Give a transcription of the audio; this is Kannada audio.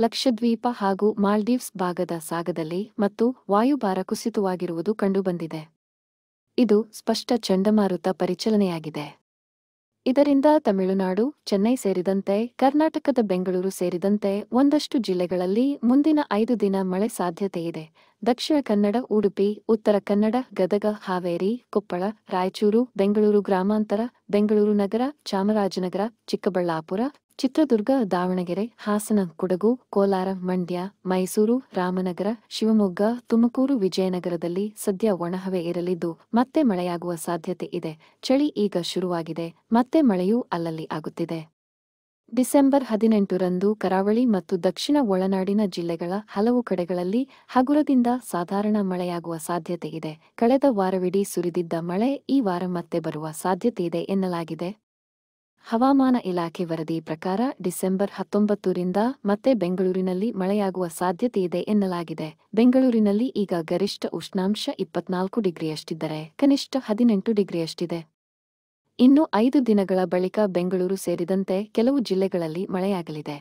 ಲಕ್ಷದ್ವೀಪ ಹಾಗೂ ಮಾಲ್ಡೀವ್ಸ್ ಭಾಗದ ಸಾಗದಲ್ಲಿ ಮತ್ತು ವಾಯುಭಾರ ಕುಸಿತವಾಗಿರುವುದು ಕಂಡುಬಂದಿದೆ. ಇದು ಸ್ಪಷ್ಟ ಚಂಡಮಾರುತ ಪರಿಚಲನೆಯಾಗಿದೆ. ಇದರಿಂದ ತಮಿಳುನಾಡು, ಚೆನ್ನೈ ಸೇರಿದಂತೆ ಕರ್ನಾಟಕದ ಬೆಂಗಳೂರು ಸೇರಿದಂತೆ ಒಂದಷ್ಟು ಜಿಲ್ಲೆಗಳಲ್ಲಿ ಮುಂದಿನ 5 ದಿನ ಮಳೆ ಸಾಧ್ಯತೆಯಿದೆ. ದಕ್ಷಿಣ ಕನ್ನಡ, ಉಡುಪಿ, ಉತ್ತರ ಕನ್ನಡ, ಗದಗ, ಹಾವೇರಿ, ಕೊಪ್ಪಳ, ರಾಯಚೂರು, ಬೆಂಗಳೂರು ಗ್ರಾಮಾಂತರ, ಬೆಂಗಳೂರು ನಗರ, ಚಾಮರಾಜನಗರ, ಚಿಕ್ಕಬಳ್ಳಾಪುರ, ಚಿತ್ರದುರ್ಗ, ದಾವಣಗೆರೆ, ಹಾಸನ, ಕೊಡಗು, ಕೋಲಾರ, ಮಂಡ್ಯ, ಮೈಸೂರು, ರಾಮನಗರ, ಶಿವಮೊಗ್ಗ, ತುಮಕೂರು, ವಿಜಯನಗರದಲ್ಲಿ ಸದ್ಯ ಒಣಹವೆ ಇರಲಿದ್ದು ಮತ್ತೆ ಮಳೆಯಾಗುವ ಸಾಧ್ಯತೆ ಇದೆ. ಚಳಿ ಈಗ ಶುರುವಾಗಿದೆ, ಮತ್ತೆ ಮಳೆಯೂ ಅಲ್ಲಲ್ಲಿ ಆಗುತ್ತಿದೆ. ಡಿಸೆಂಬರ್ 18ರಂದು ಕರಾವಳಿ ಮತ್ತು ದಕ್ಷಿಣ ಒಳನಾಡಿನ ಜಿಲ್ಲೆಗಳ ಹಲವು ಕಡೆಗಳಲ್ಲಿ ಹಗುರದಿಂದ ಸಾಧಾರಣ ಮಳೆಯಾಗುವ ಸಾಧ್ಯತೆಯಿದೆ. ಕಳೆದ ವಾರವಿಡೀ ಸುರಿದಿದ್ದ ಮಳೆ ಈ ವಾರ ಮತ್ತೆ ಬರುವ ಸಾಧ್ಯತೆಯಿದೆ ಎನ್ನಲಾಗಿದೆ. ಹವಾಮಾನ ಇಲಾಖೆ ವರದಿ ಪ್ರಕಾರ ಡಿಸೆಂಬರ್ 19ರಿಂದ ಮತ್ತೆ ಬೆಂಗಳೂರಿನಲ್ಲಿ ಮಳೆಯಾಗುವ ಸಾಧ್ಯತೆಯಿದೆ ಎನ್ನಲಾಗಿದೆ. ಬೆಂಗಳೂರಿನಲ್ಲಿ ಈಗ ಗರಿಷ್ಠ ಉಷ್ಣಾಂಶ 24 ಡಿಗ್ರಿಯಷ್ಟಿದ್ದರೆ ಕನಿಷ್ಠ 18 ಡಿಗ್ರಿಯಷ್ಟಿದೆ. ಇನ್ನು 5 ದಿನಗಳ ಬಳಿಕ ಬೆಂಗಳೂರು ಸೇರಿದಂತೆ ಕೆಲವು ಜಿಲ್ಲೆಗಳಲ್ಲಿ ಮಳೆಯಾಗಲಿದೆ.